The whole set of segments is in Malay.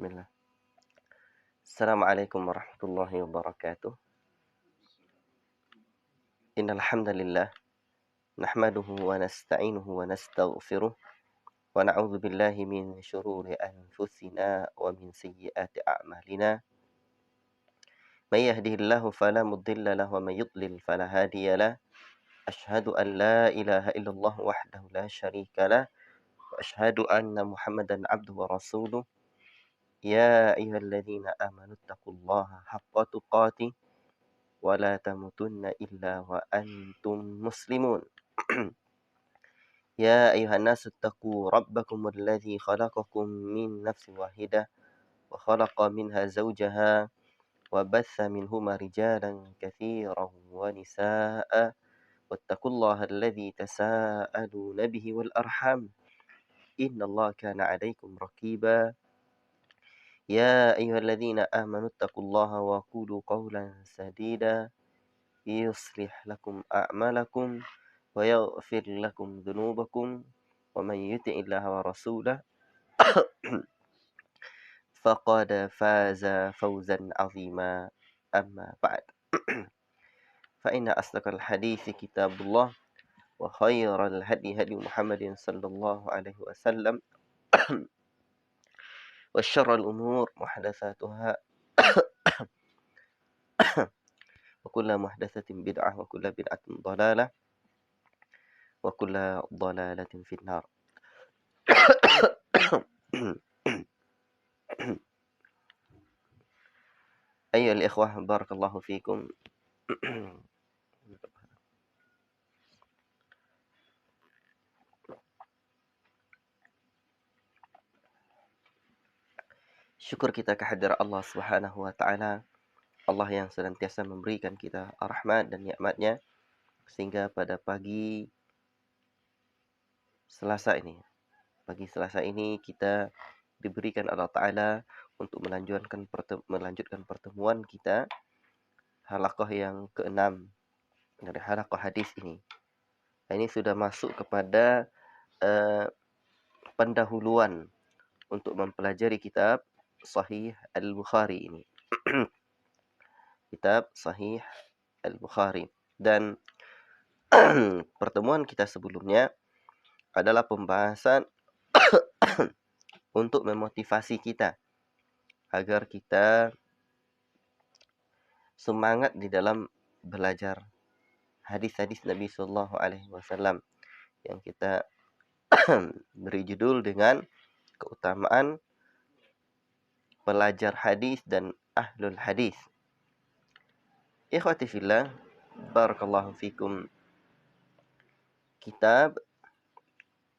Bismillah. Assalamualaikum warahmatullahi wabarakatuh. Innal hamdalillah nahmaduhu wa nasta'inuhu wa nastaghfiruh wa na'udzu billahi min shururi anfusina wa min sayyiati a'malina. May yahdihillahu fala mudilla lahu wa may yudlil fala hadiya lahu. Asyhadu an la ilaha illallah wahdahu la syarika lah wa asyhadu anna Muhammadan abduhu wa rasuluh. Ya ayyuhalladzina amanu taqullaha haqqa tuqatih wa la tamutunna illa wa antum muslimun. Ya ayuhan nasu taqu rabbakum alladzi khalaqakum min nafsin wahidah wa khalaqa minha zawjaha wa batha minhuma rijalan katsiran wa nisaa'a wattaqullaha alladzi tasaaluna bihi wal arham innallaha kana 'alaikum raqiba. Ya ayyuhalladzina amanu taqullaha wa qulu qawlan sadida yuslih lakum a'malakum wa yaghfir lakum dhunubakum wa man yuti'illaha wa rasulahu faqad faza fawzan 'azima. Amma ba'd. Fa inna asdaqal hadithi kitabullah wa khairal hadi hadi Muhammadin sallallahu alaihi wasallam wa syarrul umur muhdatsatuha wa kullu muhdatsatin bid'ah wa kullu bid'atin dhalalah wa kullu dhalalatin finnar. Ayyuhal ikhwah, barakallahu fikum. Syukur kita kehadirat Allah Subhanahu wa taala, Allah yang senantiasa memberikan kita rahmat dan nikmat-Nya sehingga pada pagi Selasa ini kita diberikan Allah taala untuk melanjutkan pertemuan kita halaqah yang ke-6 dari halaqah hadis ini. Ini sudah masuk kepada pendahuluan untuk mempelajari kitab Sahih Al-Bukhari ini. Kitab Sahih Al-Bukhari. Dan pertemuan kita sebelumnya adalah pembahasan untuk memotivasi kita agar kita semangat di dalam belajar hadis-hadis Nabi Sallallahu Alaihi Wasallam yang kita beri judul dengan keutamaan pelajar hadis dan ahlul hadis. Ikhwati fillah, barakallahu fikum. Kitab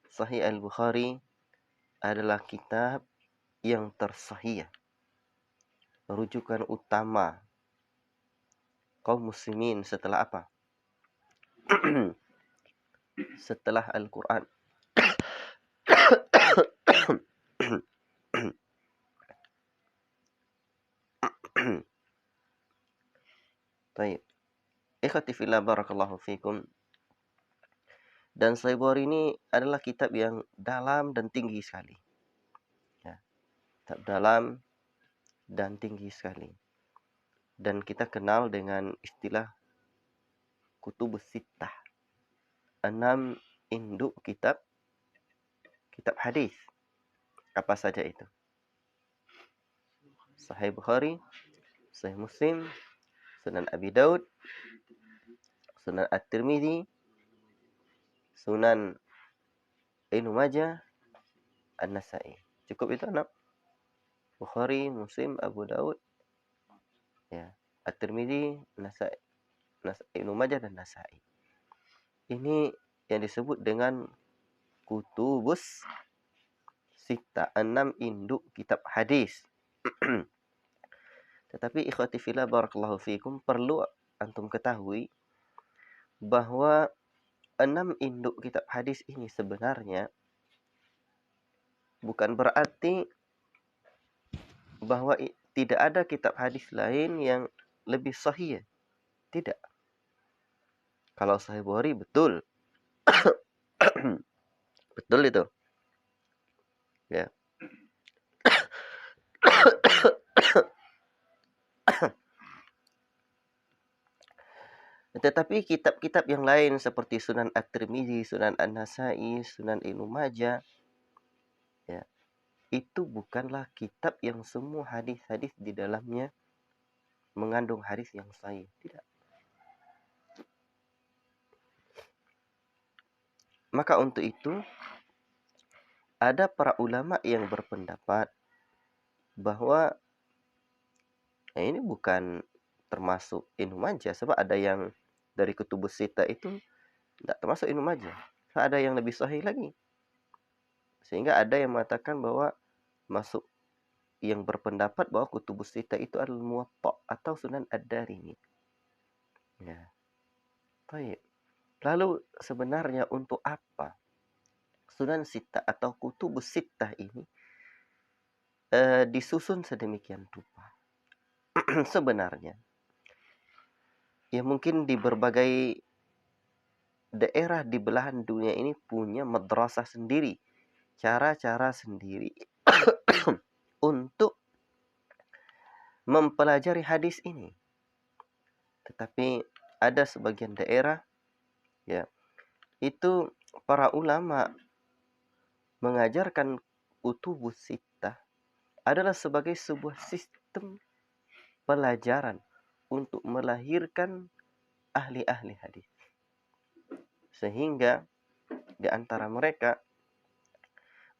Sahih Al-Bukhari adalah kitab yang tersahih, rujukan utama kaum muslimin setelah apa? Setelah Al-Quran. Baik. Ikhwati fillah, barakallahu fikum. Dan Sahih Bukhari ini adalah kitab yang dalam dan tinggi sekali. Ya, kitab dalam dan tinggi sekali. Dan kita kenal dengan istilah kutubus sittah. 6 induk kitab hadis. Apa saja itu? Sahih Bukhari, Sahih Muslim, Sunan Abi Daud, Sunan At-Tirmidzi, Sunan Ibnu Majah, An-Nasa'i. Cukup itu 6. Bukhari, Muslim, Abu Daud, ya, At-Tirmidzi, Nasa'i, Ibnu Majah dan Nasa'i. Ini yang disebut dengan kutubus sittah, 6 induk kitab hadis. Tetapi ikhwati fillah, barakallahu fikum, perlu antum ketahui bahwa 6 induk kitab hadis ini sebenarnya bukan berarti bahwa tidak ada kitab hadis lain yang lebih sahih. Tidak. Kalau Sahih Bukhari betul. Betul itu. Ya. Tetapi kitab-kitab yang lain seperti Sunan At-Tirmizi, Sunan An-Nasa'i, Sunan Ibnu Majah, ya, itu bukanlah kitab yang semua hadis-hadis di dalamnya mengandung hadis yang sahih. Tidak. Maka untuk itu, ada para ulama yang berpendapat bahwa ini bukan termasuk Ibnu Majah, sebab ada yang dari Kutubus Sittah itu tidak termasuk Ibnu Majah. Ada yang lebih sahih lagi. Sehingga ada yang mengatakan bahwa masuk yang berpendapat bahwa Kutubus Sittah itu adalah Muwatta atau Sunan Ad-Darimi. Ya. Baik. Lalu sebenarnya untuk apa Sunan Sittah atau Kutubus Sittah ini disusun sedemikian rupa? Sebenarnya, ya mungkin di berbagai daerah di belahan dunia ini punya madrasah sendiri, cara-cara sendiri untuk mempelajari hadis ini. Tetapi ada sebagian daerah, ya, itu para ulama mengajarkan Kutubus Sittah adalah sebagai sebuah sistem pelajaran untuk melahirkan ahli-ahli hadis. Sehingga di antara mereka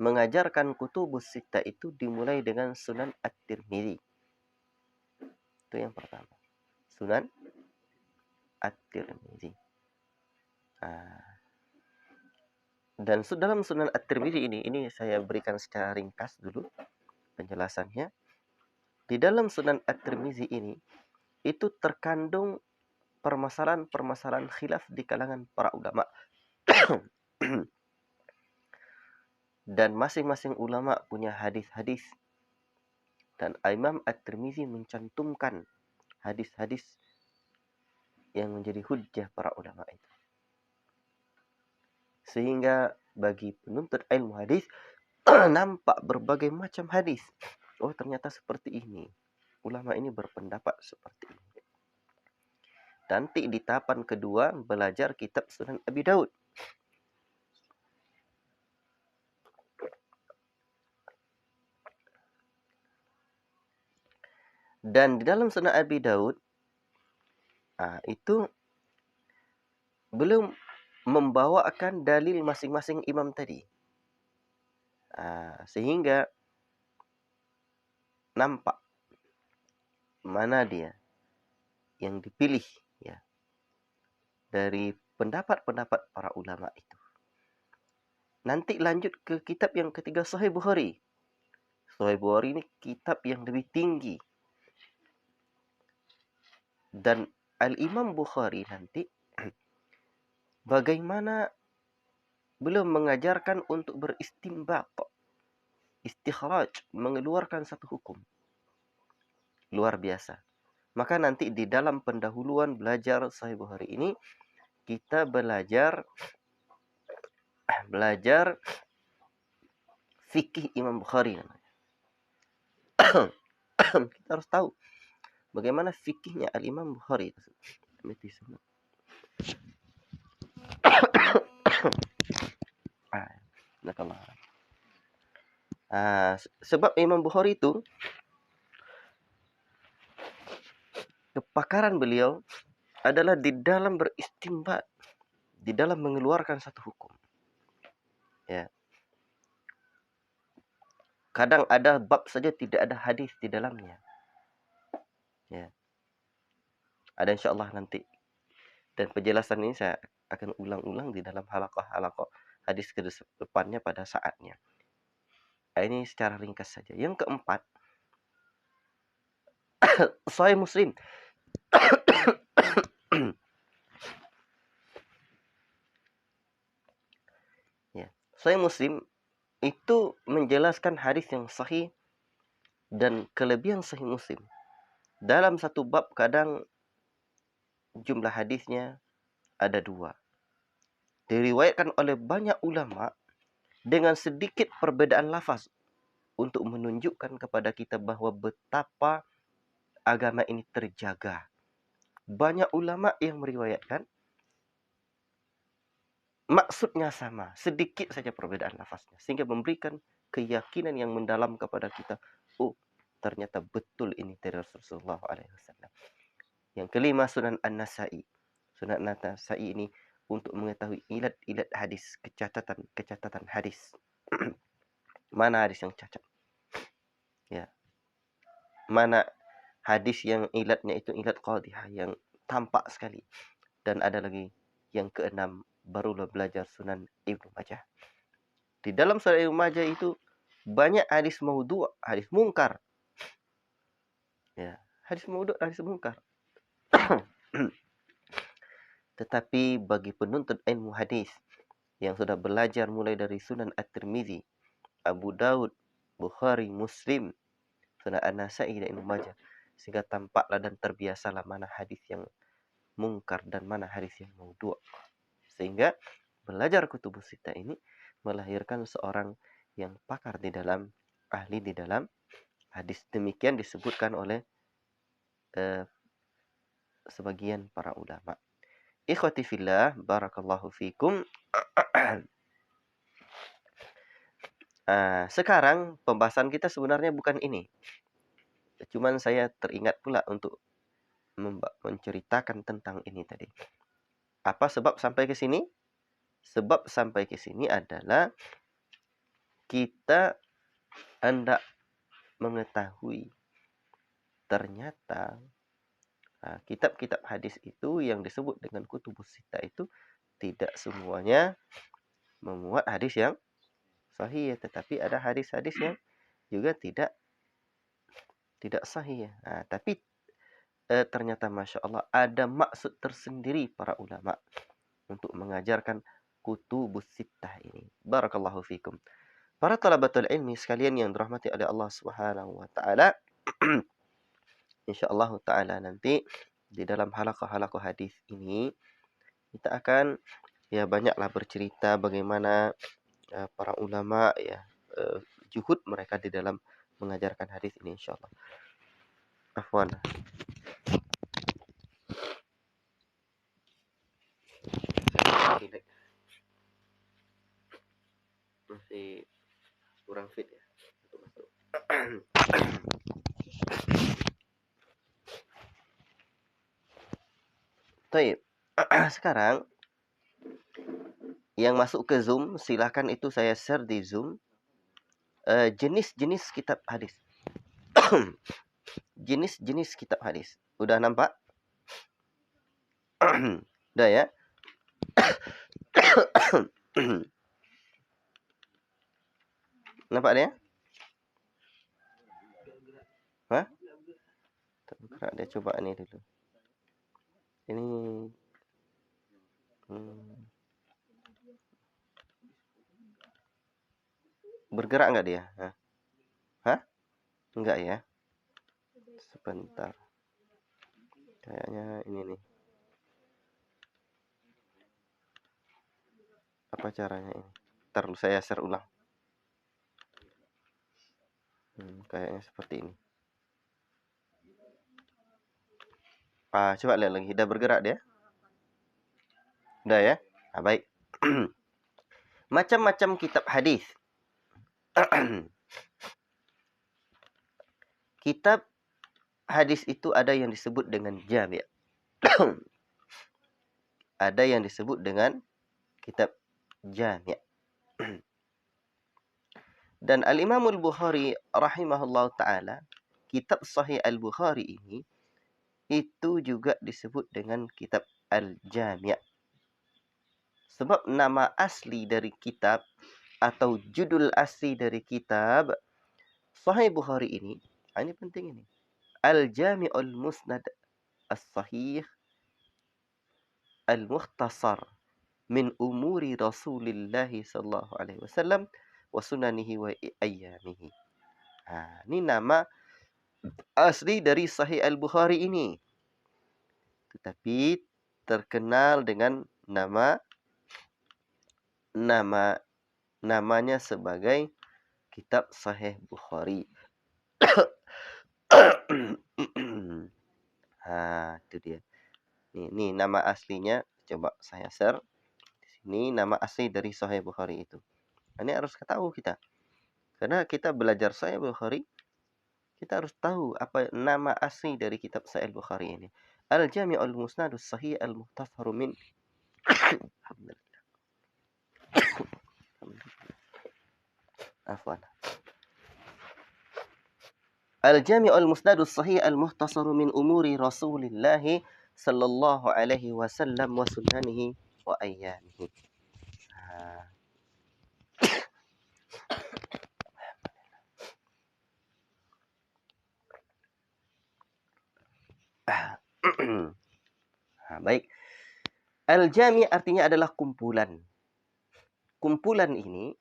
mengajarkan Kutubus Sittah itu dimulai dengan Sunan At-Tirmizi. Itu yang pertama. Sunan At-Tirmizi. Dan dalam Sunan At-Tirmizi ini saya berikan secara ringkas dulu penjelasannya. Di dalam Sunan At-Tirmizi ini itu terkandung permasalahan-permasalahan khilaf di kalangan para ulama. Dan masing-masing ulama punya hadis-hadis. Dan Imam At-Tirmizi mencantumkan hadis-hadis yang menjadi hujjah para ulama itu. Sehingga bagi penuntut ilmu hadis nampak berbagai macam hadis. Oh, ternyata seperti ini. Ulama ini berpendapat seperti ini. Nanti di tahapan kedua belajar kitab Sunan Abi Daud. Dan di dalam Sunan Abi Daud itu belum membawakan dalil masing-masing imam tadi. Sehingga nampak mana dia yang dipilih, ya, dari pendapat-pendapat para ulama itu. Nanti lanjut ke kitab yang ketiga, Sahih Bukhari. Sahih Bukhari ini kitab yang lebih tinggi. Dan Al-Imam Bukhari nanti bagaimana belum mengajarkan untuk beristinbat, istikhraj, mengeluarkan satu hukum. Luar biasa. Maka nanti di dalam pendahuluan belajar Sahih Bukhari ini kita belajar fikih Imam Bukhari namanya. Kita harus tahu bagaimana fikihnya Al-Imam Bukhari. Sebab Imam Bukhari itu kepakaran beliau adalah di dalam beristinbat, di dalam mengeluarkan satu hukum. Ya. Kadang ada bab saja tidak ada hadis di dalamnya. Ya. Ada insyaallah nanti. Dan penjelasan ini saya akan ulang-ulang di dalam halaqah-halaqah hadis ke depannya pada saatnya. Ini secara ringkas saja. Yang keempat, Sahih Muslim. Ya, Sahih Muslim itu menjelaskan hadis yang sahih dan kelebihan Sahih Muslim. Dalam satu bab kadang jumlah hadisnya ada 2. Diriwayatkan oleh banyak ulama dengan sedikit perbedaan lafaz untuk menunjukkan kepada kita bahwa betapa agama ini terjaga. banyak ulama yang meriwayatkan maksudnya sama, sedikit saja perbedaan lafaznya, sehingga memberikan keyakinan yang mendalam kepada kita. Oh, ternyata betul ini dari Rasulullah SAW. Yang kelima, Sunan An-Nasa'i. Sunan An-Nasa'i ini untuk mengetahui ilat-ilat hadis, kecacatan hadis. Mana hadis yang cacat? Ya. Mana hadis yang ilatnya itu ilat qadhihah, yang tampak sekali. Dan ada lagi yang keenam, barulah belajar Sunan Ibnu Majah. Di dalam Sunan Ibnu Majah itu banyak hadis maudhu', hadis mungkar. Ya, hadis maudhu', hadis mungkar. Tetapi bagi penuntut ilmu hadis yang sudah belajar mulai dari Sunan At-Tirmizi, Abu Daud, Bukhari, Muslim, Sunan An-Nasa'i dan Ibnu Majah, sehingga tampaklah dan terbiasalah mana hadis yang mungkar dan mana hadis yang maudhu'. Sehingga belajar kutubus sittah ini melahirkan seorang yang pakar di dalam, ahli di dalam hadis. Demikian disebutkan oleh sebagian para ulama. Ikhwati fillah, barakallahu fikum. Sekarang pembahasan kita sebenarnya bukan ini. Cuman saya teringat pula untuk menceritakan tentang ini tadi. Apa sebab sampai ke sini? Sebab sampai ke sini adalah kita hendak mengetahui ternyata kitab-kitab hadis itu yang disebut dengan kutubus sittah itu tidak semuanya memuat hadis yang sahih, tetapi ada hadis-hadis yang juga tidak sahih. Tapi ternyata Masya Allah ada maksud tersendiri para ulama untuk mengajarkan kutubus sittah ini. Barakallahu fikum. Para talabatul ilmi sekalian yang dirahmati oleh Allah Subhanahu wa taala. Insyaallah taala nanti di dalam halaqah-halaqah hadis ini kita akan ya banyaklah bercerita bagaimana para ulama ya juhud mereka di dalam mengajarkan hadis ini insyaallah. Afwan. Masih kurang fit ya untuk masuk. Baik. Sekarang yang masuk ke Zoom silahkan itu saya share di Zoom jenis-jenis kitab hadis. Jenis-jenis kitab hadis. Udah nampak? Udah ya? Nampak dia? Hah? Tergerak dia, coba ini dulu. Ini bergerak enggak dia? Hah? Enggak ya? Sebentar. Kayaknya ini nih. Apa caranya ini? Ntar saya share ulang. Kayaknya seperti ini. Coba lihat lagi. Udah bergerak dia? Udah ya? Baik. Macam-macam kitab hadis. Kitab hadis itu ada yang disebut dengan jami'. Ada yang disebut dengan kitab jami'. Dan Al-Imam Al-Bukhari rahimahullah ta'ala, kitab Sahih Al-Bukhari ini, itu juga disebut dengan kitab Al-Jami'. Sebab nama asli dari kitab, atau judul asli dari kitab Sahih Bukhari ini penting ini. Al-Jami'ul Musnad As-Sahih Al-Mukhtasar min umuri Rasulillah sallallahu alaihi wasallam wa sunanihi wa ayyamihi. Ini nama asli dari Sahih Al-Bukhari ini. Tetapi terkenal dengan namanya sebagai kitab Sahih Bukhari. Itu dia. Ini nama aslinya. Coba saya share. Ini nama asli dari Sahih Bukhari itu. Ini harus ketahui kita. Karena kita belajar Sahih Bukhari, kita harus tahu apa nama asli dari kitab Sahih Bukhari ini. Al-Jami'ul Musnadus Sahih Al-Muhtasar min Afwan. Al-Jami'ul Musnadus Sahih Al-Muhtasar min umuri Rasulillah sallallahu alaihi wasallam wa sunnanihi wa ayyamihi. Baik. Al-Jami' artinya adalah kumpulan. Kumpulan ini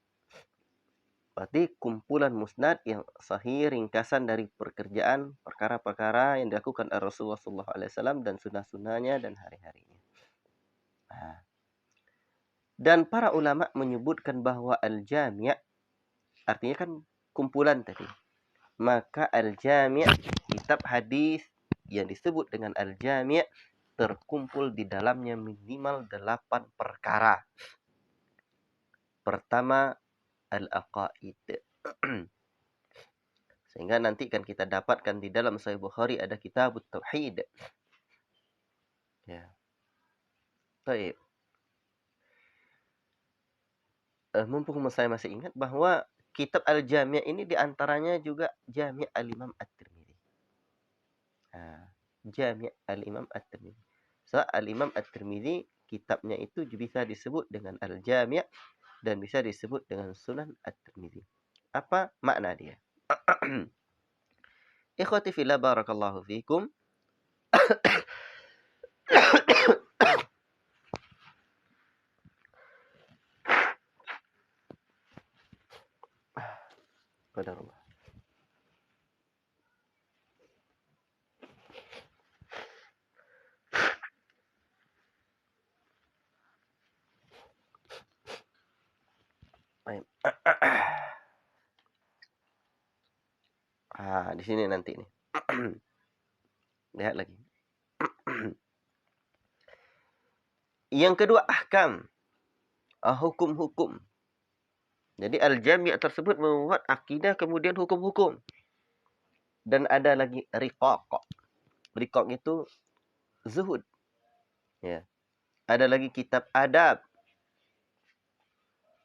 berarti kumpulan musnad yang sahih, ringkasan dari pekerjaan perkara-perkara yang dilakukan oleh Rasulullah SAW dan sunnah-sunnahnya dan hari-harinya. Dan para ulama menyebutkan bahwa al-jami' artinya kan kumpulan tadi. Maka al-jami' kitab hadis yang disebut dengan al-jami' terkumpul di dalamnya minimal 8 perkara. Pertama, al-aqaid. Sehingga nanti kan kita dapatkan di dalam Sahih Bukhari ada kitab tauhid. Ya. Baik. Mumpung saya masih ingat bahwa kitab Al-Jami' ini diantaranya juga Jami' Al-Imam At-Tirmidzi. Jami' Al-Imam At-Tirmidzi. So, Al-Imam At-Tirmidzi kitabnya itu bisa disebut dengan Al-Jami' dan bisa disebut dengan Sunan At-Tirmidzi. Apa makna dia? Ikhwati fillah barakallahu fikum. Qadarullah. Baik. Di sini nanti nih. Lihat lagi. Yang kedua, ahkam. Hukum-hukum. Jadi al-jami' tersebut memuat akidah kemudian hukum-hukum. Dan ada lagi riqaq. Riqaq itu zuhud. Ya. Ada lagi kitab adab.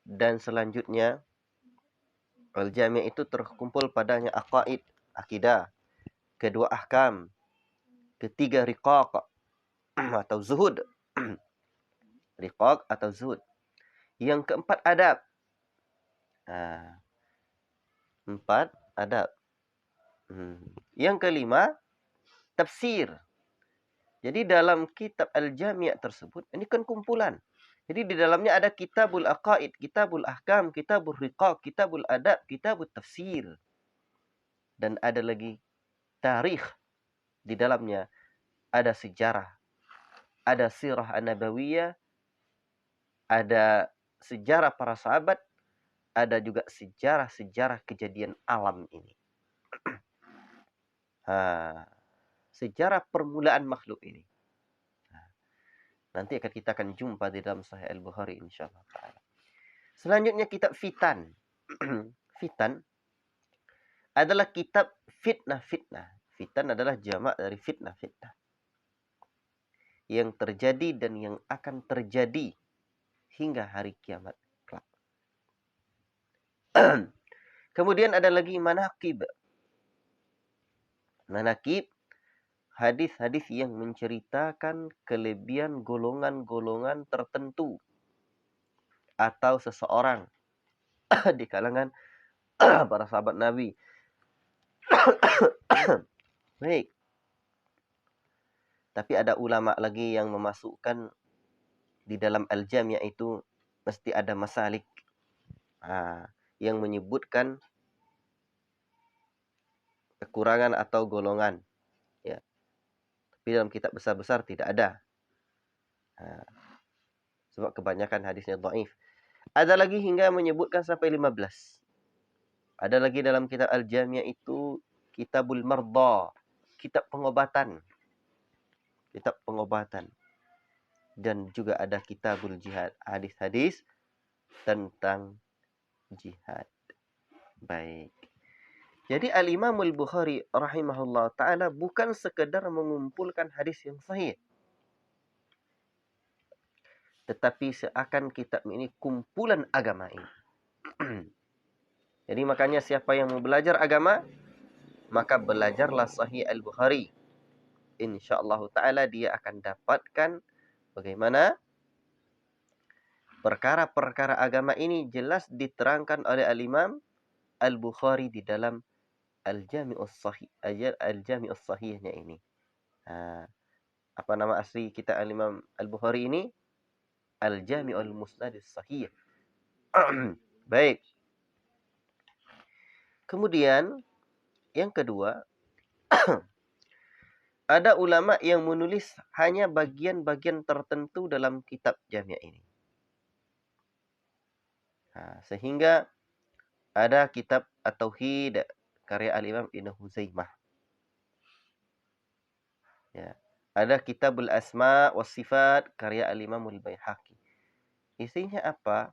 Dan selanjutnya al-jami' itu terkumpul padanya aqaid, akidah. Kedua ahkam. Ketiga riqaq atau zuhud. Riqaq atau zuhud. Yang keempat adab. 4 adab. Yang kelima tafsir. Jadi dalam kitab Al-Jami' tersebut ini kan kumpulan. Jadi di dalamnya ada kitabul aqaid, kitabul ahkam, kitabul riqaq, kitabul adab, kitabul tafsir. Dan ada lagi tarikh. Di dalamnya ada sejarah, ada sirah an-nabawiyah, ada sejarah para sahabat, ada juga sejarah-sejarah kejadian alam ini. Sejarah permulaan makhluk ini. Nanti kita akan jumpa di dalam Sahih Al-Bukhari insyaallah taala. Selanjutnya kitab fitan. Fitan adalah kitab fitnah-fitnah. Fitan adalah jamak dari fitnah-fitnah. Yang terjadi dan yang akan terjadi hingga hari kiamat kelak. Kemudian ada lagi manaqib. Manaqib hadis-hadis yang menceritakan kelebihan golongan-golongan tertentu atau seseorang di kalangan para sahabat Nabi. Baik. Tapi ada ulama lagi yang memasukkan di dalam Al-Jami' itu mesti ada masalik. Yang menyebutkan kekurangan atau golongan. Ya. Tapi dalam kitab besar-besar tidak ada. Sebab kebanyakan hadisnya dhaif. Ada lagi hingga menyebutkan sampai 15. Ada lagi dalam kitab Al-Jami' itu Kitabul Marda, kitab pengobatan. kitab pengobatan. Dan juga ada kitabul jihad, hadis-hadis tentang jihad. Baik. Jadi Al-Imam Al-Bukhari rahimahullah ta'ala bukan sekedar mengumpulkan hadis yang sahih. Tetapi seakan kitab ini kumpulan agama ini. Jadi makanya siapa yang mau belajar agama, maka belajarlah Sahih Al-Bukhari. InsyaAllah ta'ala dia akan dapatkan bagaimana perkara-perkara agama ini jelas diterangkan oleh Al-Imam Al-Bukhari di dalam Al-Jami'us Sahih, Al-Jami'us Sahihnya ini. Apa nama asli kita Al-Imam Al-Bukhari ini? Al-Jami'ul Musnadus Sahih. Baik. Kemudian yang kedua, ada ulama yang menulis hanya bagian-bagian tertentu dalam kitab Jami' ini. Sehingga ada kitab At-Tauhid karya Al-Imam Ibn Huzaimah. Ya. Ada Kitabul Asma was Sifat karya Al-Imam Al-Baihaqi. Isinya apa?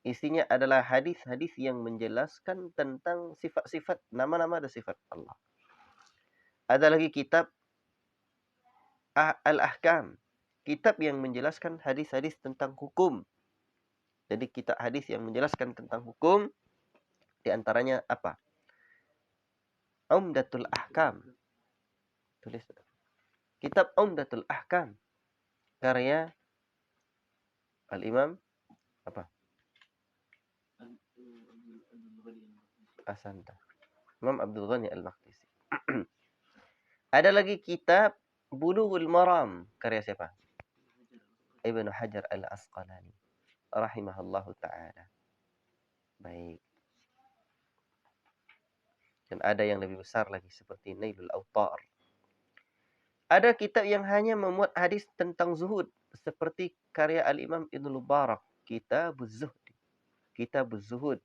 Isinya adalah hadis-hadis yang menjelaskan tentang sifat-sifat, nama-nama dan sifat Allah. Ada lagi kitab Al-Ahkam, kitab yang menjelaskan hadis-hadis tentang hukum. Jadi kitab hadis yang menjelaskan tentang hukum, di antaranya apa? Umdatul Ahkam. Tulis. Kitab Umdatul Ahkam karya Al-Imam apa? Asanta. Imam Abdul Ghani Al-Maqdisi. Ada lagi kitab Bulughul Maram karya siapa? Ibnu Hajar Al-Asqalani rahimahullahu taala. Baik. Dan ada yang lebih besar lagi seperti Nailul Awtar. Ada kitab yang hanya memuat hadis tentang zuhud seperti karya Al-Imam Ibnu Mubarak, Kitabuz Zuhd. Kitabuz Zuhud.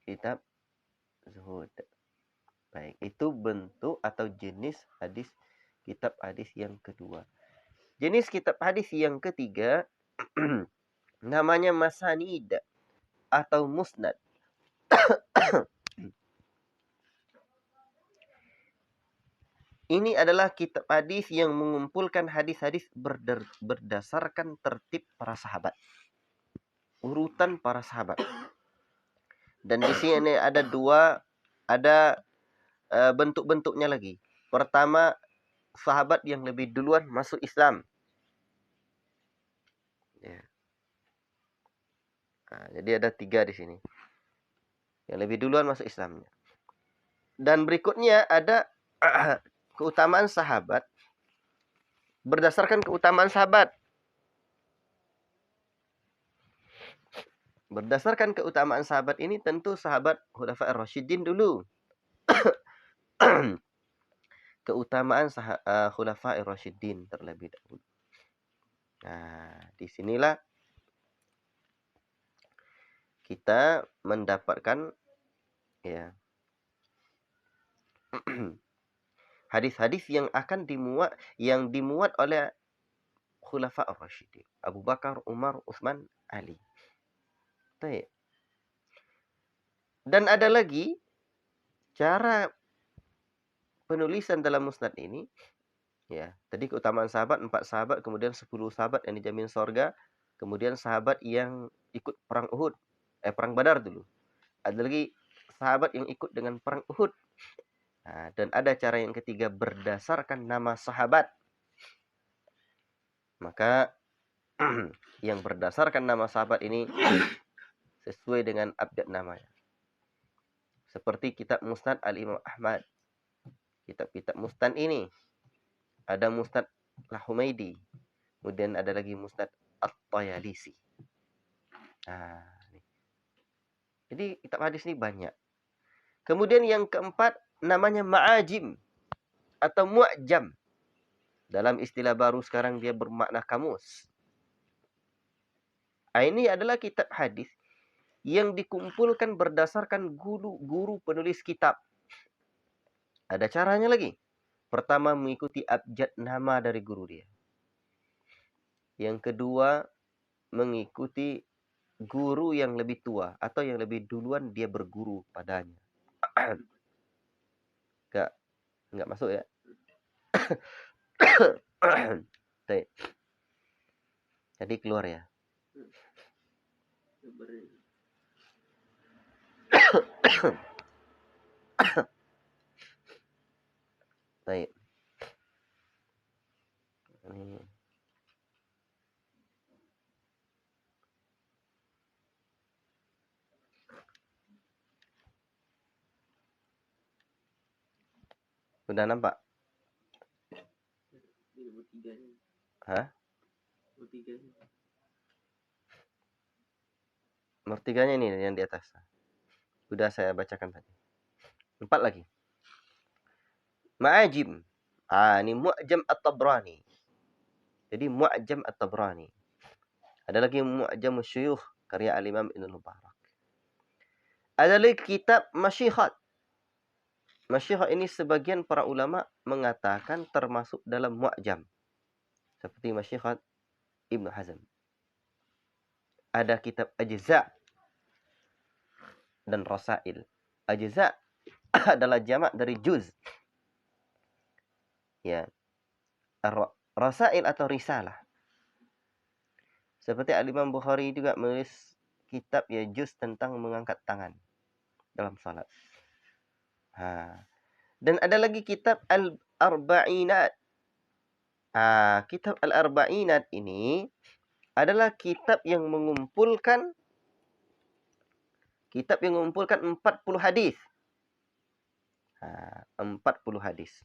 Kitab Zuhud. Baik, itu bentuk atau jenis hadis, kitab hadis yang kedua. Jenis kitab hadis yang ketiga namanya masanid atau musnad. Ini adalah kitab hadis yang mengumpulkan hadis-hadis berdasarkan tertib para sahabat. Urutan para sahabat. Dan di sini ada bentuk-bentuknya lagi. Pertama, sahabat yang lebih duluan masuk Islam. Ya. Jadi ada 3 di sini. Yang lebih duluan masuk Islamnya. Dan berikutnya ada keutamaan sahabat. Berdasarkan keutamaan sahabat. Berdasarkan keutamaan sahabat ini tentu sahabat Khulafaur Rasyidin dulu. Keutamaan Khulafaur Rasyidin terlebih dahulu. Nah, disinilah kita mendapatkan ya hadis-hadis yang akan dimuat oleh Khulafaur Rasyidin, Abu Bakar, Umar, Utsman, Ali. Baik. Dan ada lagi cara penulisan dalam musnad ini. Ya, tadi keutamaan sahabat 4 sahabat, kemudian 10 sahabat yang dijamin surga, kemudian sahabat yang ikut perang Uhud, perang Badar dulu. Ada lagi sahabat yang ikut dengan perang Uhud. Nah, dan ada cara yang ketiga berdasarkan nama sahabat. Maka yang berdasarkan nama sahabat ini sesuai dengan abjad namanya. Seperti kitab Musnad Al-Imam Ahmad. Kitab-kitab Musnad ini ada Musnad Al-Humaidi, kemudian ada lagi Musnad At-Tayalisi. Nah, jadi kitab hadis ini banyak. Kemudian yang keempat namanya ma'ajim atau mu'jam. Dalam istilah baru sekarang dia bermakna kamus. Ini adalah kitab hadis yang dikumpulkan berdasarkan guru penulis kitab. Ada caranya lagi. Pertama, mengikuti abjad nama dari guru dia. Yang kedua, mengikuti guru yang lebih tua atau yang lebih duluan dia berguru padanya. Enggak masuk ya. Baik. Jadi keluar ya. Baik. Ini. Sudah nampak? Hah? Nomor 3-nya ini yang di atas. Sudah saya bacakan tadi. 4 lagi. Ma'ajim. Ini Mu'jam At-Tabrani. Jadi Mu'jam At-Tabrani. Ada lagi Mu'jam Syuyukh karya Al-Imam Ibn Mubarak. Ada lagi kitab Masyikhat. Masyikhat ini sebagian para ulama mengatakan termasuk dalam Mu'jam. Seperti Masyikhat Ibn Hazm. Ada kitab Ajza' dan Rasail. Ajza' adalah jamak dari juz. Ya. Rasail atau risalah. Seperti Al-Imam Bukhari juga menulis kitab ya juz tentang mengangkat tangan dalam salat. Dan ada lagi kitab Al-Arba'inat. Kitab Al-Arba'inat ini adalah kitab yang mengumpulkan 40 hadis. 40 hadis.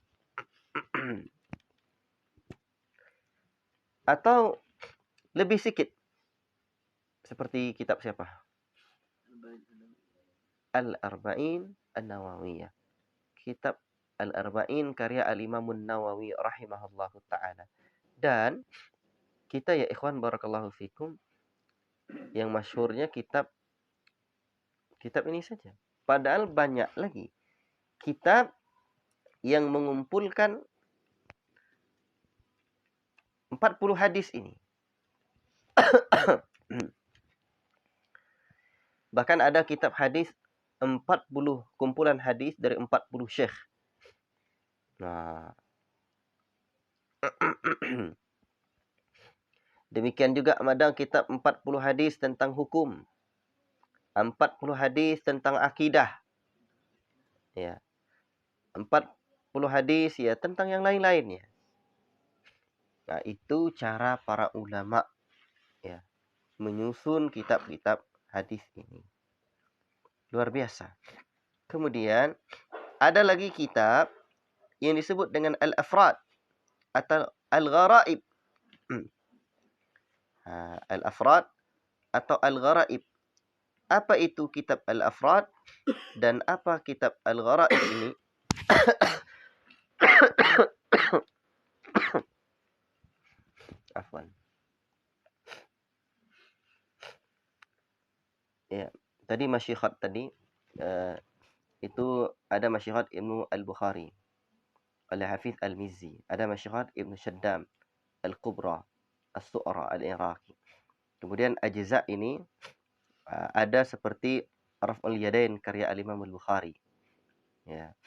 Atau lebih sedikit. Seperti kitab siapa? Al-Arba'in An-Nawawiyah. Kitab Al-Arba'in karya Al-Imam An-Nawawi rahimahullahu ta'ala. Dan kita ya ikhwan barakallahu fikum, yang masyhurnya kitab ini saja. Padahal banyak lagi kitab yang mengumpulkan 40 hadis ini. Bahkan ada kitab hadis 40 kumpulan hadis dari 40 syekh. Demikian juga ada kitab 40 hadis tentang hukum. 40 hadis tentang akidah. Ya. 40 hadis ya tentang yang lain-lainnya. Itu cara para ulama ya menyusun kitab-kitab hadis ini. Luar biasa. Kemudian ada lagi kitab yang disebut dengan Al-Afrad atau Al-Gharaib. Al-Afrad atau Al-Gharaib. Apa itu kitab Al-Afrad dan apa kitab Al-Gharaib ini? Afwan. Ya, tadi Masyikhat tadi itu ada Masyikhat Ibnu Al-Bukhari, Al-Hafiz Al-Mizzi, ada Masyikhat Ibnu Shaddam Al-Kubra, As-Su'ra Al-Iraqi. Kemudian Ajza' ini ada seperti Raf'ul Yadain karya Al-Imam Al-Bukhari. Ya.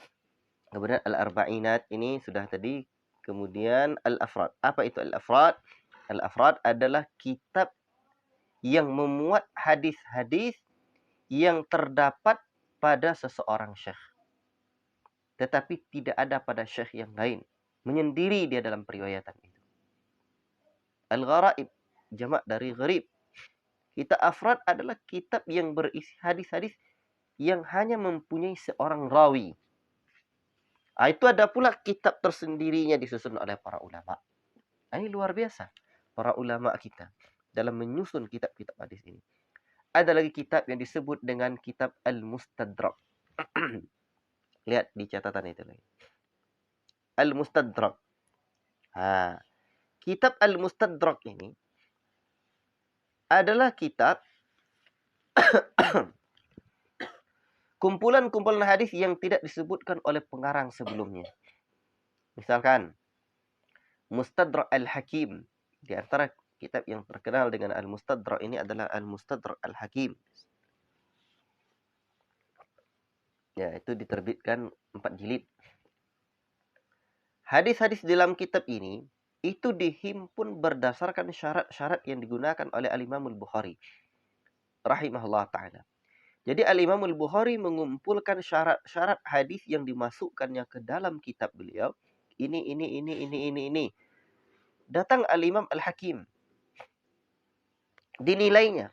Kemudian Al-Arba'inat ini sudah tadi. Kemudian Al-Afrad. Apa itu Al-Afrad? Al-Afrad adalah kitab yang memuat hadis-hadis yang terdapat pada seseorang syekh. Tetapi tidak ada pada syekh yang lain. Menyendiri dia dalam periwayatan itu. Al-Gharaib, jamak dari gharib. Kitab Afrad adalah kitab yang berisi hadis-hadis yang hanya mempunyai seorang rawi. Itu ada pula kitab tersendirinya disusun oleh para ulama. Ini luar biasa para ulama kita dalam menyusun kitab-kitab hadis ini. Ada lagi kitab yang disebut dengan kitab Al-Mustadrak. Lihat di catatan itu lagi. Al-Mustadrak. Kitab Al-Mustadrak ini adalah kitab kumpulan-kumpulan hadis yang tidak disebutkan oleh pengarang sebelumnya. Misalkan Mustadrak Al-Hakim. Di antara kitab yang terkenal dengan Al-Mustadrak ini adalah Al-Mustadrak Al-Hakim. Ya, itu diterbitkan 4 jilid. Hadis-hadis dalam kitab ini itu dihimpun berdasarkan syarat-syarat yang digunakan oleh Al-Imam Al-Bukhari rahimahullah ta'ala. Jadi Al-Imam Al-Bukhari mengumpulkan syarat-syarat hadis yang dimasukkannya ke dalam kitab beliau. Ini. Datang Al-Imam Al-Hakim. Dinilainya.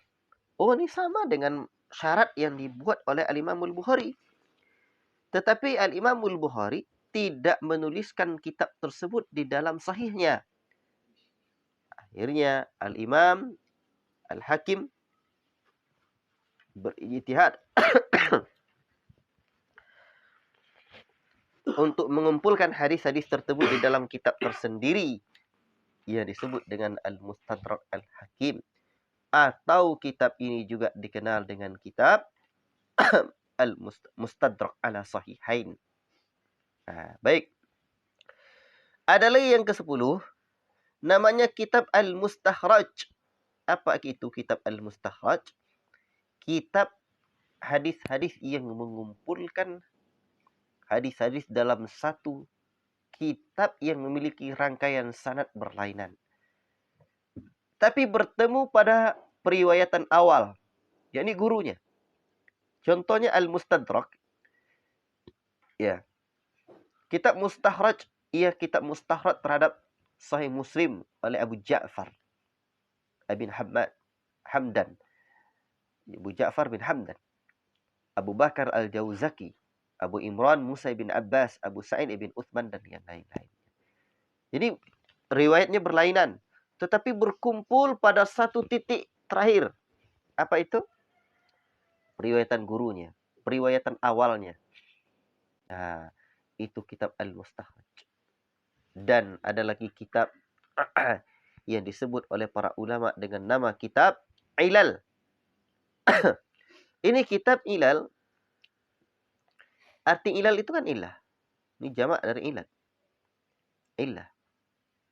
Oh, ini sama dengan syarat yang dibuat oleh Al-Imam Al-Bukhari. Tetapi Al-Imam Al-Bukhari tidak menuliskan kitab tersebut di dalam sahihnya. Akhirnya Al-Imam Al-Hakim berijtihad untuk mengumpulkan hadis-hadis tersebut di dalam kitab tersendiri. Ia disebut dengan Al-Mustadrak Al-Hakim. Atau kitab ini juga dikenal dengan kitab Al-Mustadrak ala Sahihain. Nah, baik. Ada lagi yang ke-10. Namanya kitab Al-Mustakhraj. Apa itu kitab Al-Mustakhraj? Kitab hadis-hadis yang mengumpulkan hadis-hadis dalam satu kitab yang memiliki rangkaian sanad berlainan. Tapi bertemu pada periwayatan awal, yakni gurunya. Contohnya Al-Mustadrak. Ya. Kitab Mustakhraj, ia kitab mustakhraj terhadap Sahih Muslim oleh Abu Ja'far bin Hamdan. Abu Ja'far bin Hamdan. Abu Bakar Al-Jauzaki, Abu Imran Musa bin Abbas, Abu Sa'id bin Uthman, dan yang lain-lain. Jadi riwayatnya berlainan, tetapi berkumpul pada satu titik terakhir. Apa itu? Periwayatan gurunya, periwayatan awalnya. Nah, itu kitab Al-Mustakhraj. Dan ada lagi kitab yang disebut oleh para ulama dengan nama kitab Ilal. Ini kitab Ilal. Arti ilal itu kan ilah. Ini jamak dari ilat. Ilah.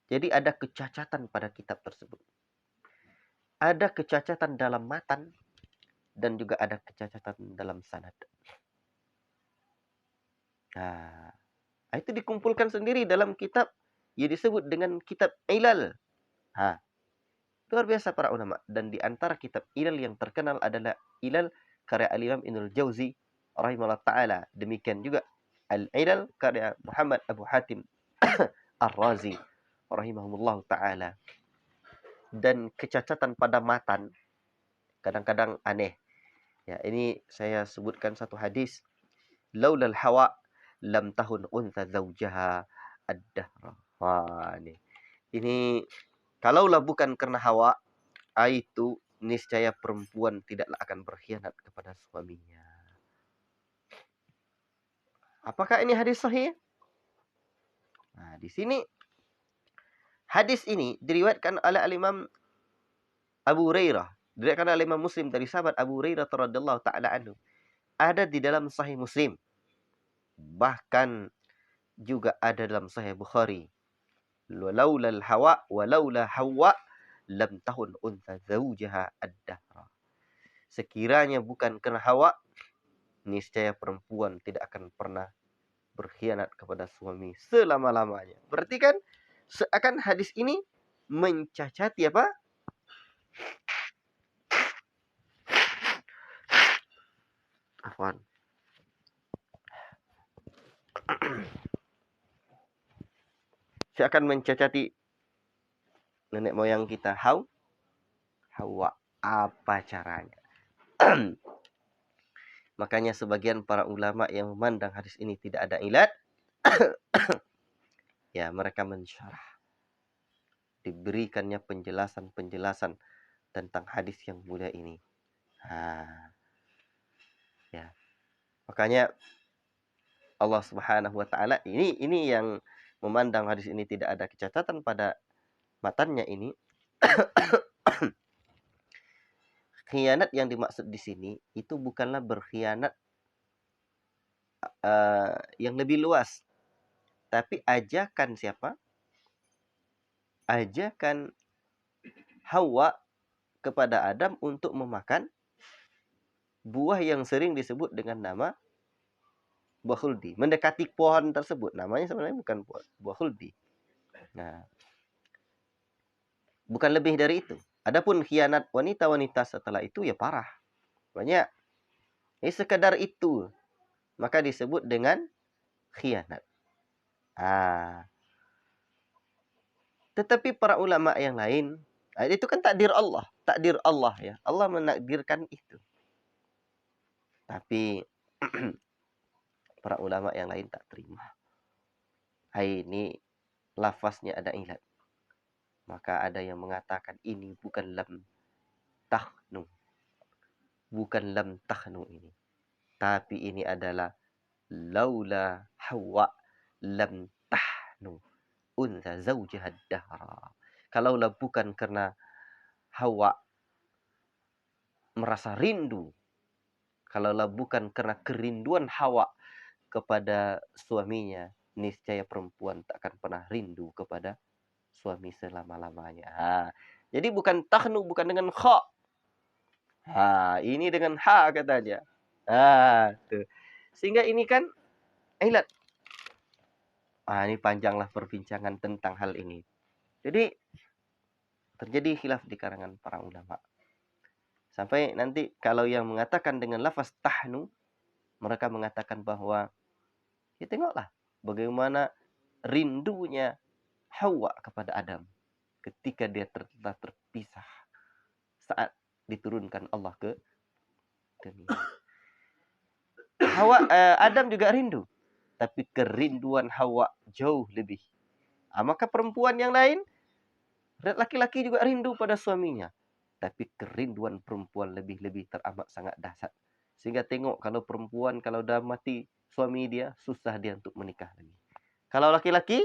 Jadi ada kecacatan pada kitab tersebut. Ada kecacatan dalam matan dan juga ada kecacatan dalam sanad. Nah, itu dikumpulkan sendiri dalam kitab yang disebut dengan kitab Ilal. Nah, luar biasa para ulama. Dan di antara kitab Ilal yang terkenal adalah Ilal karya Al-Imam Ibnul Jauzi rahimahullah ta'ala. Demikian juga Al-Ilal karya Muhammad Abu Hatim Ar-Razi rahimahullah ta'ala. Dan kecacatan pada matan kadang-kadang aneh. Ya, ini saya sebutkan satu hadis. Laulal hawa lam tahun untha zawjaha ad-dahra. Wah, ini kalaulah bukan karena hawa, itu niscaya perempuan tidaklah akan berkhianat kepada suaminya. Apakah ini hadis sahih? Nah, di sini hadis ini diriwayatkan oleh Al-Imam Abu Hurairah, diriwayatkan oleh Imam Muslim dari sahabat Abu Hurairah radhiyallahu taala anhu. Ada di dalam Sahih Muslim. Bahkan juga ada dalam Sahih Bukhari. Laulal hawa walaula hawa lam tahun untha zawjaha ad-dahra. Sekiranya bukan karena hawa, niscaya perempuan tidak akan pernah berkhianat kepada suami selama-lamanya. Berarti kan seakan hadis ini mencacati apa? Afwan. Seakan mencacati nenek moyang kita. Hawa. Apa caranya? Makanya sebagian para ulama yang memandang hadis ini tidak ada ilat, ya mereka mensyarah. Diberikannya penjelasan-penjelasan tentang hadis yang mulia ini. Ya. Makanya Allah Subhanahu wa taala ini yang memandang hadis ini tidak ada kecacatan pada matannya ini. Khianat yang dimaksud di sini itu bukanlah berkhianat yang lebih luas, Tapi ajakan siapa? Ajakan Hawa kepada Adam untuk memakan buah yang sering disebut dengan nama buah khuldi. Mendekati pohon tersebut. Namanya sebenarnya bukan buah khuldi. Nah, bukan lebih dari itu. Adapun khianat wanita-wanita setelah itu ya parah. Banyak. Ini sekedar itu. Maka disebut dengan khianat. Tetapi para ulama yang lain, itu kan takdir Allah. Takdir Allah ya. Allah menakdirkan itu. Tapi para ulama yang lain tak terima. Ini lafaznya ada ilat. Maka ada yang mengatakan ini bukan lam tahnu. Bukan lam tahnu ini. Tapi ini adalah laula Hawa lam tahnu unza zawjaha dahra. Kalaulah bukan karena Hawa merasa rindu, kalaulah bukan karena kerinduan Hawa kepada suaminya, niscaya perempuan tak akan pernah rindu kepada suami selama-lamanya. Jadi bukan tahnu, bukan dengan kha. Ini dengan ha katanya. Tuh. Sehingga ini kan ilat. Ini panjanglah perbincangan tentang hal ini. Jadi terjadi khilaf di kalangan para ulama. Sampai nanti kalau yang mengatakan dengan lafaz tahnu, mereka mengatakan bahwa ya tengoklah bagaimana rindunya Hawa kepada Adam ketika dia telah terpisah saat diturunkan Allah ke dunia. Adam juga rindu, tapi kerinduan Hawa jauh lebih. Maka perempuan yang lain, laki-laki juga rindu pada suaminya, tapi kerinduan perempuan lebih-lebih teramat sangat dahsyat. Sehingga tengok kalau perempuan kalau dah mati suami dia, susah dia untuk menikah lagi. Kalau laki-laki,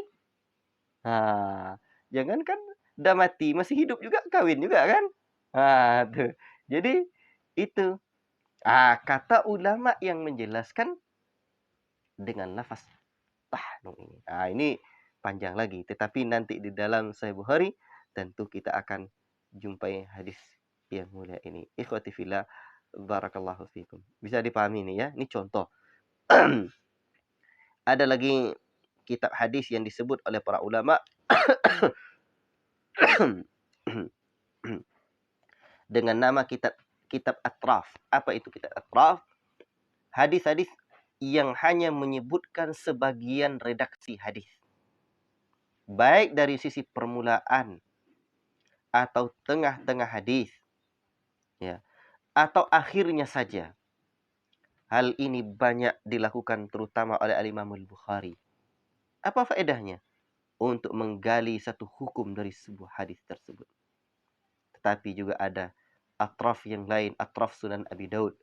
jangankan dah mati, masih hidup juga kawin juga kan? Tuh. Jadi itu kata ulama yang menjelaskan dengan lafaz tahnu ini. Ini panjang lagi, tetapi nanti di dalam Sahih Bukhari tentu kita akan jumpai hadis yang mulia ini. Ikhwati fillah, barakallahu fikum. Bisa dipahami ini ya. Ini contoh. Ada lagi kitab hadis yang disebut oleh para ulama dengan nama kitab Atraf. Apa itu kitab Atraf? Hadis-hadis yang hanya menyebutkan sebagian redaksi hadis. Baik dari sisi permulaan atau tengah-tengah hadis, ya, atau akhirnya saja. Hal ini banyak dilakukan terutama oleh Al-Imam Al-Bukhari. Apa faedahnya? Untuk menggali satu hukum dari sebuah hadis tersebut. Tetapi juga ada atraf yang lain, atraf Sunan Abi Daud,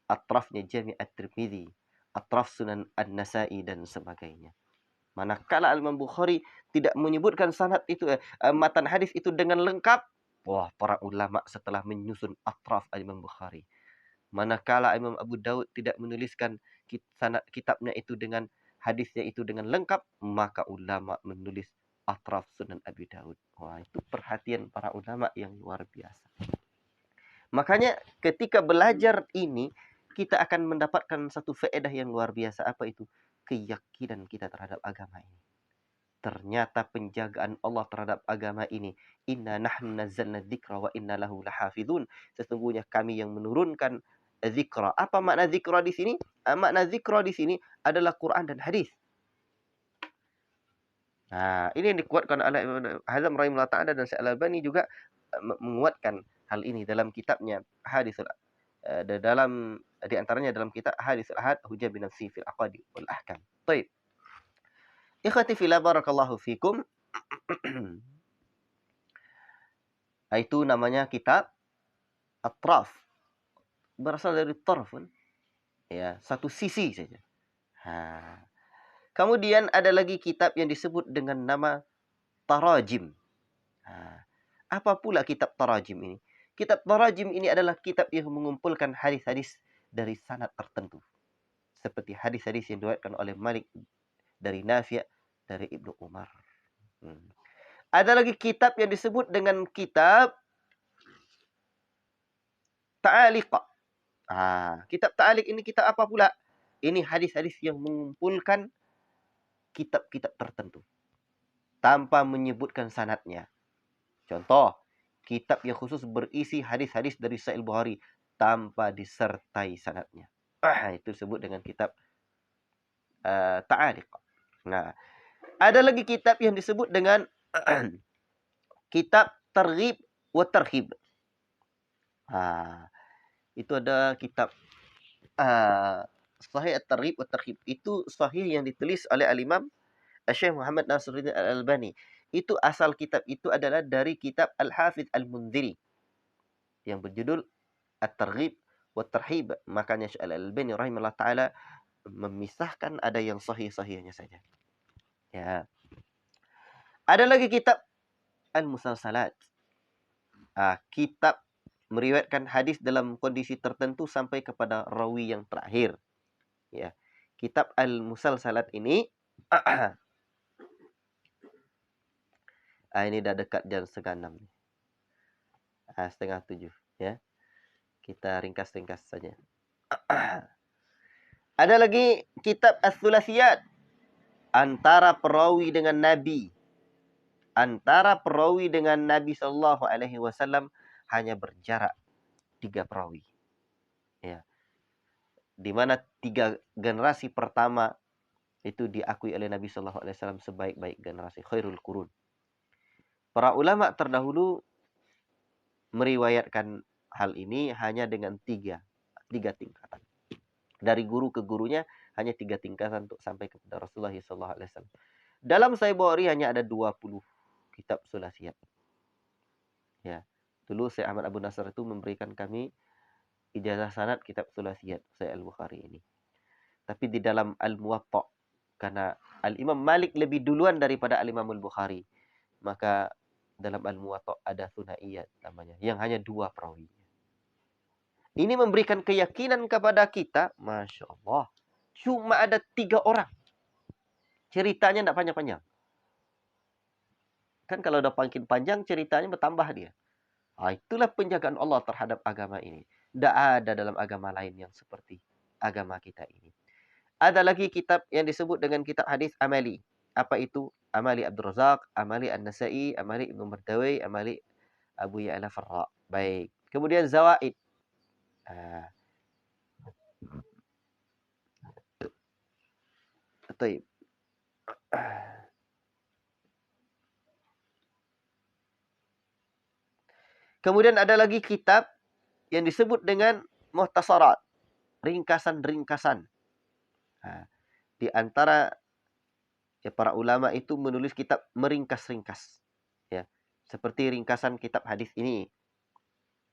atrafnya Jami' At-Tirmidzi, atraf Sunan An-Nasa'i dan sebagainya. Manakala Al-Imam Bukhari tidak menyebutkan sanad itu, matan hadis itu dengan lengkap, para ulama setelah menyusun atraf Al-Imam Bukhari. Manakala Imam Abu Daud tidak menuliskan sanad kitabnya itu dengan hadisnya itu dengan lengkap, maka ulama menulis atraf Sunan Abi Daud. Itu perhatian para ulama yang luar biasa. Makanya ketika belajar ini, kita akan mendapatkan satu faedah yang luar biasa. Apa itu? Keyakinan kita terhadap agama ini. Ternyata penjagaan Allah terhadap agama ini. Inna nahnu nazzalna dzikra wa inna lahu lahafizun. Sesungguhnya kami yang menurunkan zikra. Apa makna zikra di sini? Makna zikra di sini adalah Quran dan hadis. Ini yang dikuatkan oleh Hazm rahimahullah ta'ala dan Syekh Al-Albani juga menguatkan hal ini dalam kitabnya Hadisul dalam di antaranya dalam kitab Hadisul Ahad Hujjah bin Nafsi fil Aqaidi wal Ahkam. Baik. Ikhwati fillah barakallahu fikum. Itu namanya kitab Atraf. Berasal dari tarfun. Ya, satu sisi saja. Kemudian ada lagi kitab yang disebut dengan nama Tarajim. Apa pula kitab Tarajim ini? Kitab Tarajim ini adalah kitab yang mengumpulkan hadis-hadis dari sanad tertentu. Seperti hadis-hadis yang diriwayatkan oleh Malik dari Nafi', dari Ibnu Umar. Ada lagi kitab yang disebut dengan kitab Ta'aliq. Kitab Ta'aliq ini kitab apa pula? Ini hadis-hadis yang mengumpulkan kitab-kitab tertentu tanpa menyebutkan sanadnya. Contoh, kitab yang khusus berisi hadis-hadis dari Sahih Bukhari tanpa disertai sanadnya. Itu disebut dengan kitab Ta'aliq. Nah, ada lagi kitab yang disebut dengan kitab Targhib wa Tarhib. Itu ada kitab Sahih At-Targhib wa Tarhib. Itu sahih yang ditulis oleh Al-Imam Syekh Muhammad Nasiruddin Al-Albani. Itu asal kitab itu adalah dari kitab Al-Hafidh Al-Mundhiri yang berjudul At-Targhib wa Tarhib. Makanya Syekh Al-Albani rahimahullah taala memisahkan ada yang sahih-sahihnya saja. Ya. Ada lagi kitab Al-Musalsalat. Kitab meriwayatkan hadis dalam kondisi tertentu sampai kepada rawi yang terakhir. Ya. Kitab Al-Musalsalat ini ini dah dekat jam 6:30. 6:30 ya. Kita ringkas-ringkas saja. Ada lagi kitab As-Sulasiyat. Antara perawi dengan Nabi. Antara perawi dengan Nabi sallallahu alaihi wasallam hanya berjarak 3 perawi. Ya. Di mana 3 generasi pertama itu diakui oleh Nabi sallallahu alaihi wasallam sebaik-baik generasi, khairul qurun. Para ulama terdahulu meriwayatkan hal ini hanya dengan 3 tingkatan. Dari guru ke gurunya hanya 3 tingkatan untuk sampai kepada Rasulullah sallallahu alaihi wasallam. Dalam Sahih Bukhari hanya ada 20 kitab sulasiyat. Ya. Dulu Syekh Ahmad Abu Nasr itu memberikan kami ijazah sanad kitab sulasiyat Sahih Al-Bukhari ini. Tapi di dalam Al-Muwatta, karena Al-Imam Malik lebih duluan daripada Al-Imam Al-Bukhari, maka dalam Al-Muwatta ada Thunaiyat namanya, yang hanya 2 perawi. Ini memberikan keyakinan kepada kita, Masya Allah, cuma ada 3 orang. Ceritanya tidak panjang-panjang. Kan kalau udah makin panjang, ceritanya bertambah dia. Itulah penjagaan Allah terhadap agama ini. Tidak ada dalam agama lain yang seperti agama kita ini. Ada lagi kitab yang disebut dengan kitab hadis Amali. Apa itu? Amali Abdul Razak, Amali An-Nasai, Amali Ibnu Mardawai, Amali Abu Ya'la Farra. Baik. Kemudian Zawaid. Baik. Kemudian ada lagi kitab yang disebut dengan Muhtasarat. Ringkasan-ringkasan. Di antara para ulama itu menulis kitab meringkas-ringkas. Ya. Seperti ringkasan kitab hadis ini.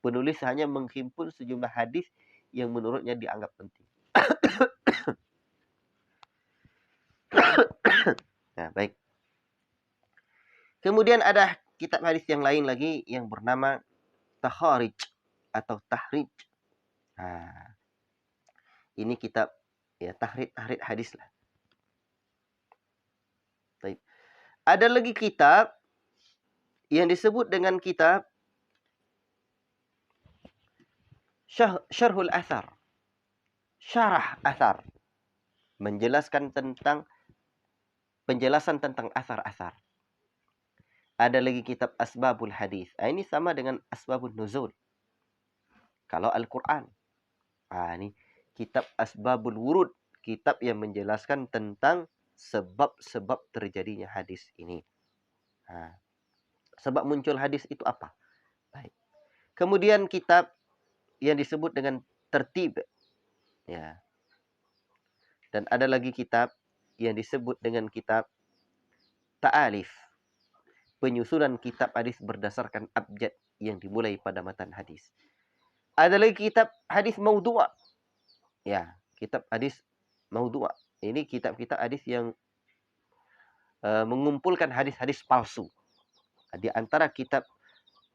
Penulis hanya menghimpun sejumlah hadis yang menurutnya dianggap penting. Nah, baik. Kemudian ada kitab hadis yang lain lagi yang bernama Takharij atau Tahrij. Ini kitab ya tahrid hadis lah. Baik. Ada lagi kitab yang disebut dengan kitab Syarhul Athar. Syarah Athar. Menjelaskan tentang penjelasan tentang asar-asar. Ada lagi kitab Asbabul Hadis. Ini sama dengan Asbabun Nuzul. Kalau Al-Quran. Ini kitab Asbabul Wurud. Kitab yang menjelaskan tentang sebab-sebab terjadinya hadis ini. Sebab muncul hadis itu apa? Baik. Kemudian kitab yang disebut dengan tertib. Ya. Dan ada lagi kitab yang disebut dengan kitab Ta'alif. Penyusunan kitab hadis berdasarkan abjad yang dimulai pada matan hadis. Ada lagi kitab hadis maudhu'. Ya, kitab hadis maudhu'. Ini kitab-kitab hadis yang mengumpulkan hadis-hadis palsu. Di antara kitab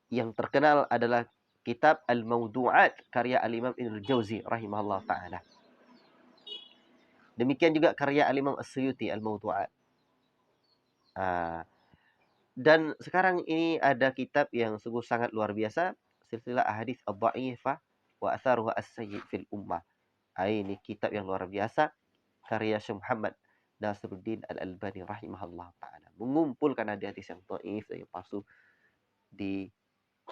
yang terkenal adalah kitab Al-Mawdu'at karya Al-Imam Ibnul Jauzi rahimahullah ta'ala. Demikian juga karya Al-Imam As-Suyuti Al-Mawdu'at. Dan sekarang ini ada kitab yang sungguh sangat luar biasa, Silsilah Ahadits Ad-Dha'ifah wa Atharuha As-Sayyi' fil Ummah. Ini kitab yang luar biasa, karya Syekh Muhammad Nasiruddin Al-Albani rahimahullah ta'ala. Mengumpulkan hadis-hadis yang dhaif dan yang palsu di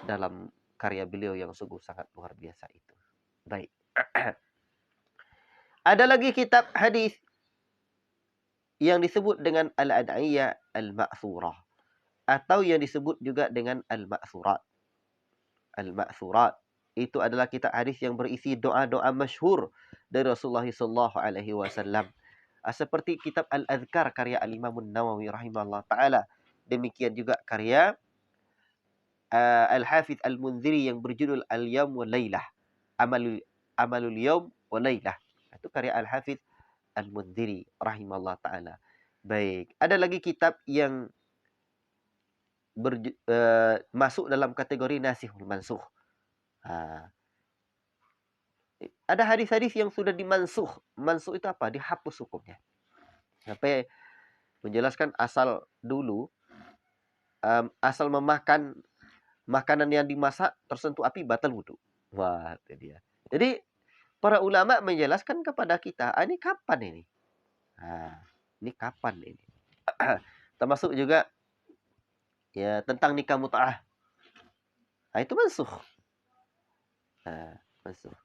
dalam karya beliau yang sungguh sangat luar biasa itu. Baik. Ada lagi kitab hadis yang disebut dengan Al-Ad'iyah Al-Ma'thurah, atau yang disebut juga dengan Al-Ma'thurat. Al-Ma'thurat itu adalah kitab hadis yang berisi doa-doa masyhur dari Rasulullah sallallahu alaihi wasallam. Seperti kitab Al-Adhkar karya Al-Imam An-Nawawi rahimahullah taala. Demikian juga karya Al-Hafidz Al-Munziri yang berjudul Al-Yaum wal Lailah. Amalul Yaum wal Lailah. Itu karya Al-Hafidz Al-Munziri rahimahullah taala. Baik, ada lagi kitab yang masuk dalam kategori nasihul mansukh. Ada hadis-hadis yang sudah dimansuh. Mansuh itu apa? Dihapus hukumnya. Sampai menjelaskan asal dulu, asal memakan makanan yang dimasak tersentuh api batal wudu. Wah, itu dia. Jadi para ulama menjelaskan kepada kita, ini kapan ini? Ini kapan ini? Termasuk juga ya tentang nikah mut'ah. Itu mansuh. Mansuh.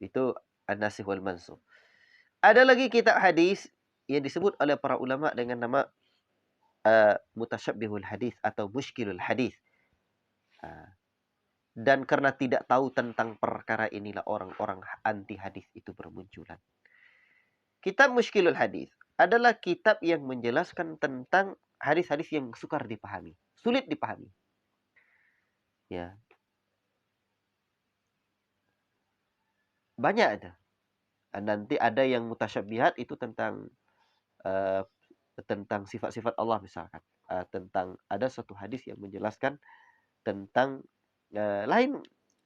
Itu an-nasikh wal mansukh. Ada lagi kitab hadis yang disebut oleh para ulama dengan nama mutasyabbihul hadis atau mushkilul hadis. Dan karena tidak tahu tentang perkara inilah orang-orang anti hadis itu bermunculan. Kitab Mushkilul Hadis adalah kitab yang menjelaskan tentang hadis-hadis yang sukar dipahami, sulit dipahami. Ya. Banyak ada. Nanti ada yang mutasyabbihat itu tentang sifat-sifat Allah misalkan. Tentang ada satu hadis yang menjelaskan tentang lain,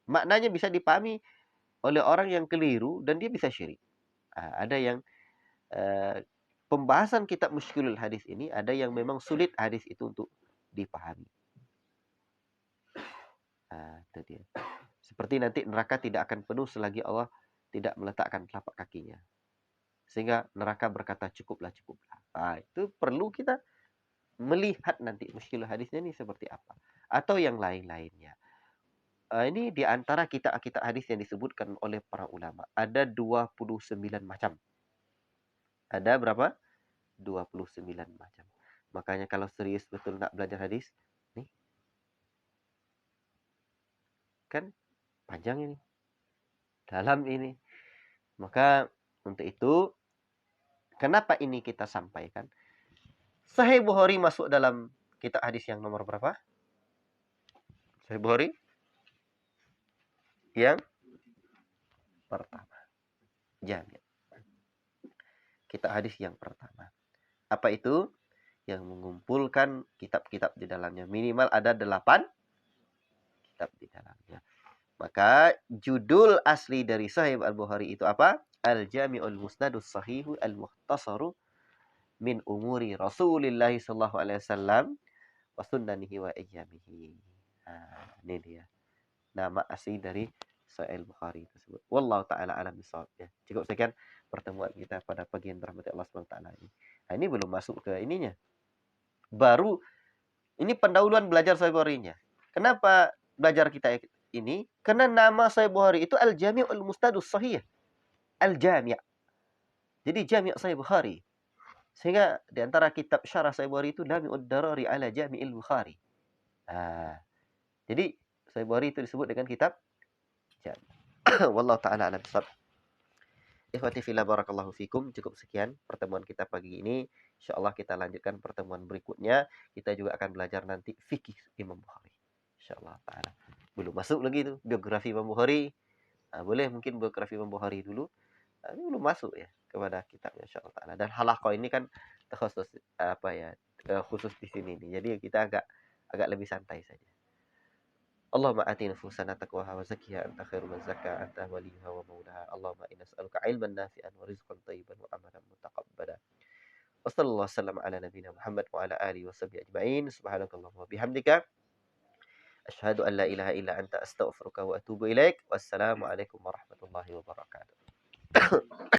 maknanya bisa dipahami oleh orang yang keliru dan dia bisa syirik. Ada yang pembahasan kitab Mushkilul Hadis ini ada yang memang sulit hadis itu untuk dipahami. Itu dia. Seperti nanti neraka tidak akan penuh selagi Allah tidak meletakkan telapak kakinya. Sehingga neraka berkata cukuplah, cukuplah. Itu perlu kita melihat nanti Mushkilul Hadisnya ini seperti apa. Atau yang lain-lainnya. Ini di antara kitab-kitab hadis yang disebutkan oleh para ulama. Ada 29 macam. Ada berapa? 29 macam. Makanya kalau serius betul nak belajar hadis, nih. Kan panjang ini. Dalam ini. Maka untuk itu, kenapa ini kita sampaikan? Sahih Bukhari masuk dalam kitab hadis yang nomor berapa? Sahih Bukhari yang pertama. Jami'. Kitab hadis yang pertama. Apa itu? Yang mengumpulkan kitab-kitab di dalamnya. Minimal ada 8 kitab di dalamnya. Maka judul asli dari Sahih Al-Bukhari itu apa? Al-Jami'ul Musnadus Sahihu Al-Mukhtasaru min umuri Rasulillah sallallahu alaihi wasallam wa sunnanihi wa ayyamihi. Ini dia. Nama asli dari Sahih Al-Bukhari tersebut. Wallahu taala alam bisawab. Ya. Cukup sekian pertemuan kita pada pagi yang dirahmati Allah Subhanahu wa taala ini. Ini belum masuk ke ininya. Baru ini pendahuluan belajar Sahih Bukhari-nya. Kenapa belajar kita ini? Karena nama Sahih Bukhari itu Al-Jami' Al-Mustadus Sahih. Al-Jami'. Jadi Jami' Sahih Bukhari. Sehingga di antara kitab syarah Sahih Bukhari itu Jami'ud Darari ala Jami'il Bukhari. Jadi Sahih Bukhari itu disebut dengan kitab Jami'. Wallahu taala a'lam bishawab. Ikhwati fillah barakallahu fikum. Cukup sekian pertemuan kita pagi ini. Insyaallah kita lanjutkan pertemuan berikutnya. Kita juga akan belajar nanti fikih Imam Bukhari. Insyaallah taala. Belum masuk lagi itu biografi Imam Bukhari. Boleh mungkin biografi Imam Bukhari dulu. Ini belum masuk ya kepada kitabnya insyaallah taala. Dan halaqah ini kan khusus khusus di sini nih. Jadi kita agak lebih santai saja. Allahumma ati nufusana taqwaha wa zakkiha anta khairu man zakka anta waliyuha wa maulaha. Allahumma inna nas'aluka ilman nafi'an wa rizqan thayyiban wa amalan mutaqabbala. Wassallallahu wasallam ala nabiyyina Muhammad wa ala alihi washabihi ajma'in. Subhanakallahumma wa bihamdika asyhadu an la ilaha illa anta astaghfiruka wa atubu ilaik. Wassalamualaikum warahmatullahi wabarakatuh.